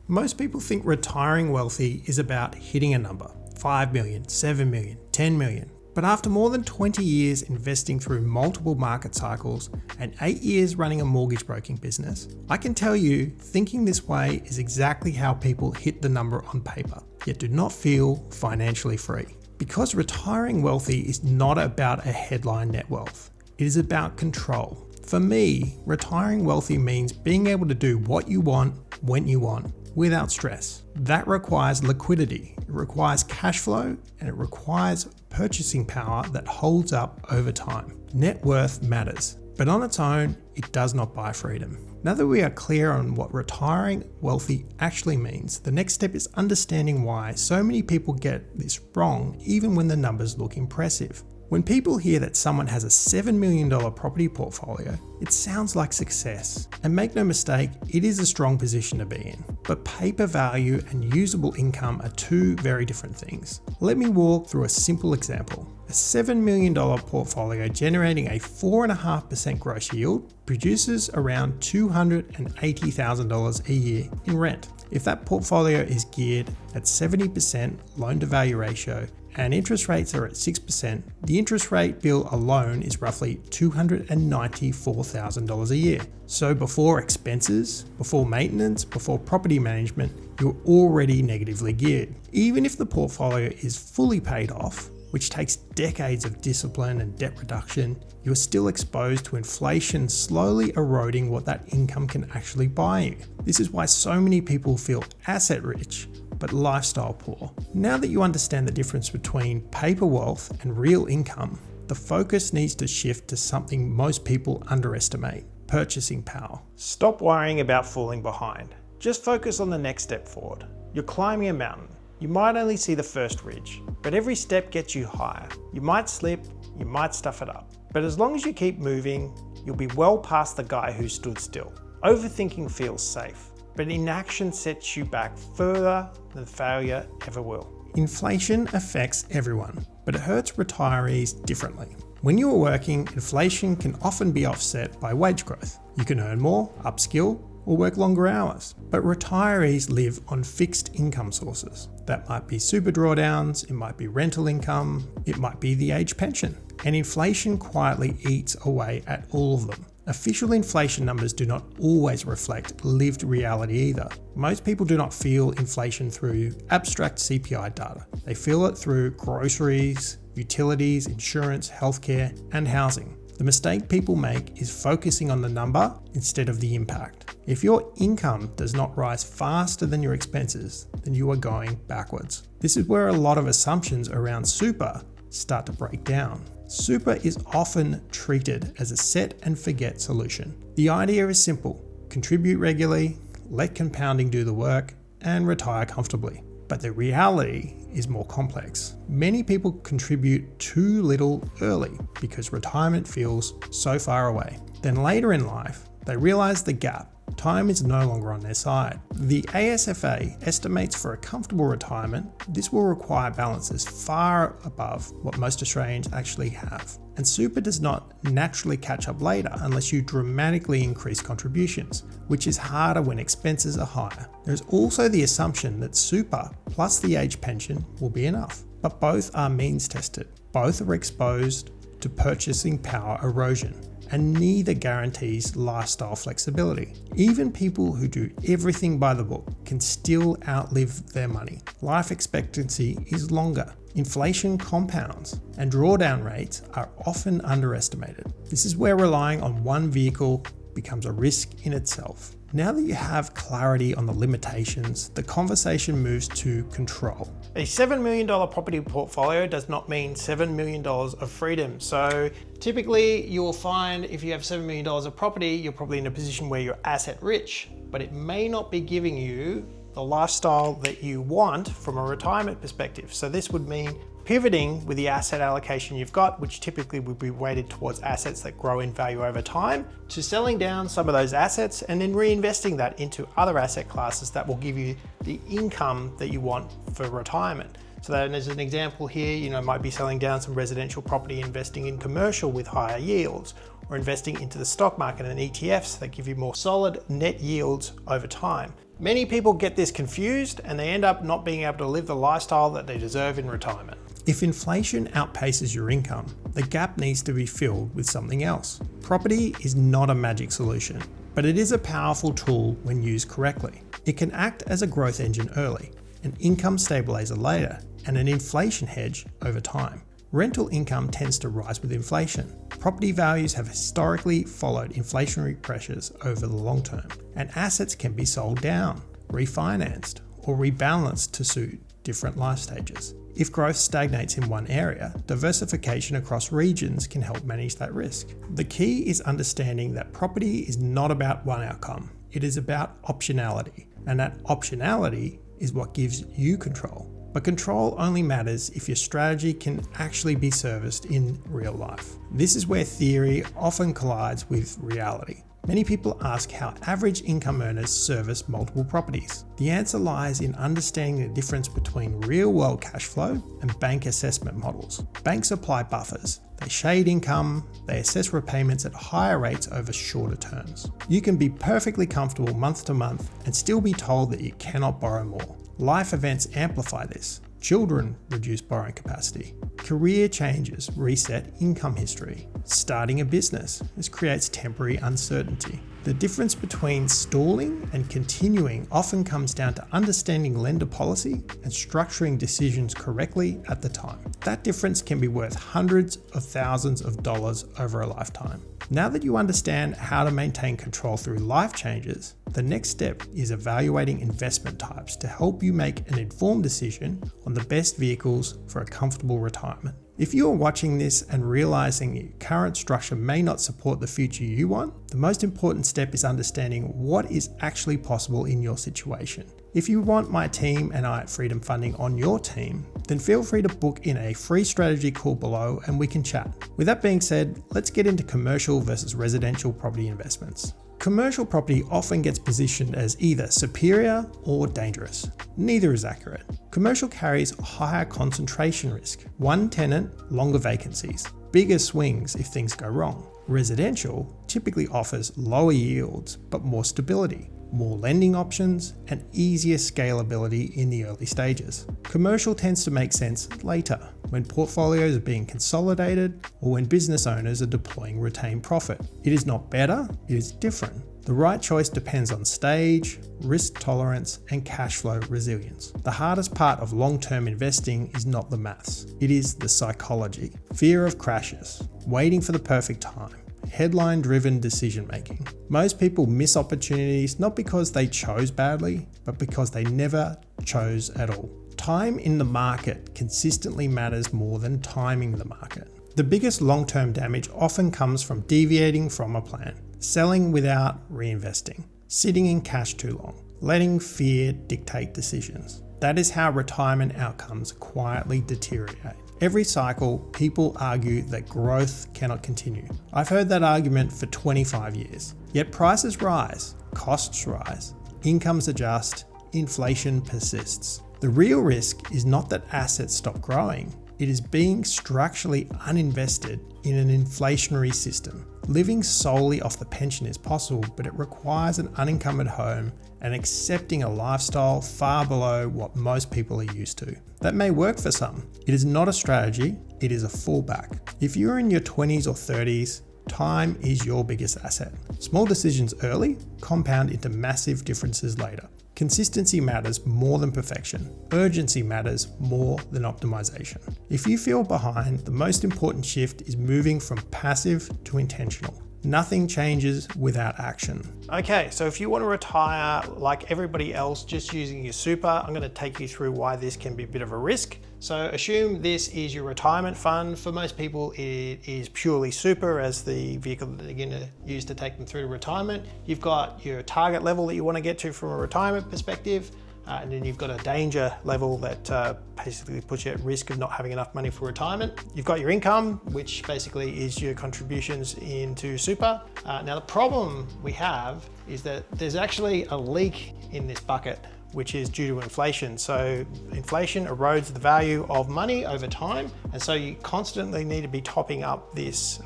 Most people think retiring wealthy is about hitting a number, 5 million, 7 million, 10 million. But after more than 20 years investing through multiple market cycles and 8 years running a mortgage broking business, I can tell you thinking this way is exactly how people hit the number on paper, yet do not feel financially free. Because retiring wealthy is not about a headline net wealth, it is about control. For me, retiring wealthy means being able to do what you want, when you want, without stress. That requires liquidity, it requires cash flow, and it requires purchasing power that holds up over time. Net worth matters, but on its own, it does not buy freedom. Now that we are clear on what retiring wealthy actually means, the next step is understanding why so many people get this wrong even when the numbers look impressive. When people hear that someone has a $7 million property portfolio, it sounds like success. And make no mistake, it is a strong position to be in. But paper value and usable income are two very different things. Let me walk through a simple example. A $7 million portfolio generating a 4.5% gross yield produces around $280,000 a year in rent. If that portfolio is geared at 70% loan to value ratio, and interest rates are at 6%, the interest rate bill alone is roughly $294,000 a year. So before expenses, before maintenance, before property management, you're already negatively geared. Even if the portfolio is fully paid off, which takes decades of discipline and debt reduction, you're still exposed to inflation slowly eroding what that income can actually buy you. This is why so many people feel asset rich, but lifestyle poor. Now that you understand the difference between paper wealth and real income, the focus needs to shift to something most people underestimate: purchasing power. Stop worrying about falling behind. Just focus on the next step forward. You're climbing a mountain. You might only see the first ridge, but every step gets you higher. You might slip, you might stuff it up, but as long as you keep moving, you'll be well past the guy who stood still. Overthinking feels safe, but inaction sets you back further than failure ever will. Inflation affects everyone, but it hurts retirees differently. When you are working, inflation can often be offset by wage growth. You can earn more, upskill, or work longer hours. But retirees live on fixed income sources. That might be super drawdowns, it might be rental income, it might be the age pension. And inflation quietly eats away at all of them. Official inflation numbers do not always reflect lived reality either. Most people do not feel inflation through abstract CPI data. They feel it through groceries, utilities, insurance, healthcare, and housing. The mistake people make is focusing on the number instead of the impact. If your income does not rise faster than your expenses, then you are going backwards. This is where a lot of assumptions around super start to break down. Super is often treated as a set and forget solution. The idea is simple: contribute regularly, let compounding do the work, and retire comfortably. But the reality is more complex. Many people contribute too little early because retirement feels so far away. Then later in life, they realize the gap. Time is no longer on their side. The ASFA estimates for a comfortable retirement, this will require balances far above what most Australians actually have. And super does not naturally catch up later unless you dramatically increase contributions, which is harder when expenses are higher. There's also the assumption that super plus the age pension will be enough, but both are means tested. Both are exposed to purchasing power erosion, and neither guarantees lifestyle flexibility. Even people who do everything by the book can still outlive their money. Life expectancy is longer. Inflation compounds, and drawdown rates are often underestimated. This is where relying on one vehicle becomes a risk in itself. Now that you have clarity on the limitations, the conversation moves to control. A $7 million property portfolio does not mean $7 million of freedom. So typically you will find if you have $7 million of property, you're probably in a position where you're asset rich, but it may not be giving you the lifestyle that you want from a retirement perspective. So this would mean pivoting with the asset allocation you've got, which typically would be weighted towards assets that grow in value over time, to selling down some of those assets and then reinvesting that into other asset classes that will give you the income that you want for retirement. So that as an example here, might be selling down some residential property, investing in commercial with higher yields, or investing into the stock market and ETFs that give you more solid net yields over time. Many people get this confused and they end up not being able to live the lifestyle that they deserve in retirement. If inflation outpaces your income, the gap needs to be filled with something else. Property is not a magic solution, but it is a powerful tool when used correctly. It can act as a growth engine early, an income stabilizer later, and an inflation hedge over time. Rental income tends to rise with inflation. Property values have historically followed inflationary pressures over the long term, and assets can be sold down, refinanced, or rebalanced to suit different life stages. If growth stagnates in one area, diversification across regions can help manage that risk. The key is understanding that property is not about one outcome, it is about optionality, and that optionality is what gives you control. But control only matters if your strategy can actually be serviced in real life. This is where theory often collides with reality. Many people ask how average income earners service multiple properties. The answer lies in understanding the difference between real-world cash flow and bank assessment models. Banks apply buffers. They shade income, they assess repayments at higher rates over shorter terms. You can be perfectly comfortable month to month and still be told that you cannot borrow more. Life events amplify this. Children reduce borrowing capacity. Career changes reset income history. Starting a business, this creates temporary uncertainty. The difference between stalling and continuing often comes down to understanding lender policy and structuring decisions correctly at the time. That difference can be worth hundreds of thousands of dollars over a lifetime. Now that you understand how to maintain control through life changes, the next step is evaluating investment types to help you make an informed decision on the best vehicles for a comfortable retirement. If you are watching this and realizing your current structure may not support the future you want, the most important step is understanding what is actually possible in your situation. If you want my team and I at Freedom Funding on your team, then feel free to book in a free strategy call below and we can chat. With that being said, let's get into commercial versus residential property investments. Commercial property often gets positioned as either superior or dangerous. Neither is accurate. Commercial carries higher concentration risk, one tenant, longer vacancies, bigger swings if things go wrong. Residential typically offers lower yields but more stability, more lending options, and easier scalability in the early stages. Commercial tends to make sense later, when portfolios are being consolidated or when business owners are deploying retained profit. It is not better, it is different. The right choice depends on stage, risk tolerance, and cash flow resilience. The hardest part of long-term investing is not the maths, it is the psychology. Fear of crashes, waiting for the perfect time, headline-driven decision-making. Most people miss opportunities not because they chose badly, but because they never chose at all. Time in the market consistently matters more than timing the market. The biggest long-term damage often comes from deviating from a plan, selling without reinvesting, sitting in cash too long, letting fear dictate decisions. That is how retirement outcomes quietly deteriorate. Every cycle, people argue that growth cannot continue. I've heard that argument for 25 years. Yet prices rise, costs rise, incomes adjust, inflation persists. The real risk is not that assets stop growing, it is being structurally uninvested in an inflationary system. Living solely off the pension is possible, but it requires an unencumbered home and accepting a lifestyle far below what most people are used to. That may work for some. It is not a strategy, it is a fallback. If you're in your 20s or 30s, time is your biggest asset. Small decisions early compound into massive differences later. Consistency matters more than perfection. Urgency matters more than optimization. If you feel behind, the most important shift is moving from passive to intentional. Nothing changes without action. Okay, so if you want to retire like everybody else just using your super, I'm going to take you through why this can be a bit of a risk. So assume this is your retirement fund. For most people, it is purely super as the vehicle that they're going to use to take them through to retirement. You've got your target level that you want to get to from a retirement perspective. And then you've got a danger level that basically puts you at risk of not having enough money for retirement. You've got your income, which basically is your contributions into super. Now the problem we have is that there's actually a leak in this bucket, which is due to inflation. So inflation erodes the value of money over time. And so you constantly need to be topping up this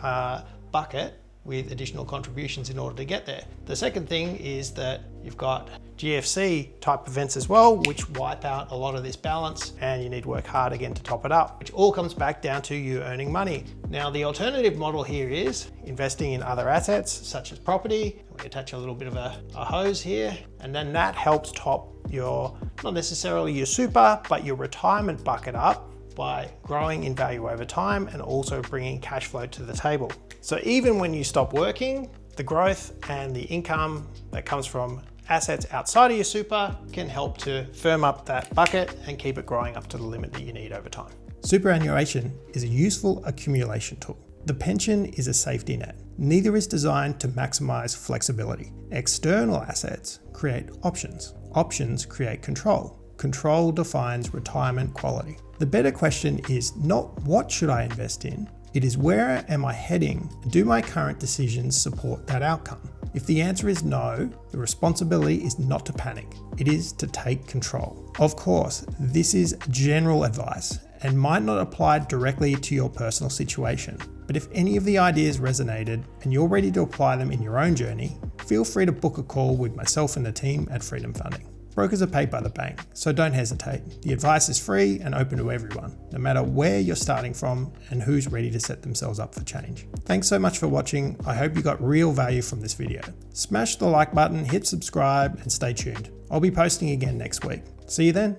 bucket with additional contributions in order to get there. The second thing is that you've got GFC type events as well, which wipe out a lot of this balance, and you need to work hard again to top it up, which all comes back down to you earning money. Now, the alternative model here is investing in other assets such as property. We attach a little bit of a hose here, and then that helps top your, not necessarily your super, but your retirement bucket up by growing in value over time and also bringing cash flow to the table. So even when you stop working, the growth and the income that comes from assets outside of your super can help to firm up that bucket and keep it growing up to the limit that you need over time. Superannuation is a useful accumulation tool. The pension is a safety net. Neither is designed to maximize flexibility. External assets create options. Options create control. Control defines retirement quality. The better question is not what should I invest in, it is where am I heading and do my current decisions support that outcome? If the answer is no, the responsibility is not to panic, it is to take control. Of course, this is general advice and might not apply directly to your personal situation, but if any of the ideas resonated and you're ready to apply them in your own journey, feel free to book a call with myself and the team at Freedom Funding. Brokers are paid by the bank, so don't hesitate. The advice is free and open to everyone, no matter where you're starting from and who's ready to set themselves up for change. Thanks so much for watching. I hope you got real value from this video. Smash the like button, hit subscribe, and stay tuned. I'll be posting again next week. See you then.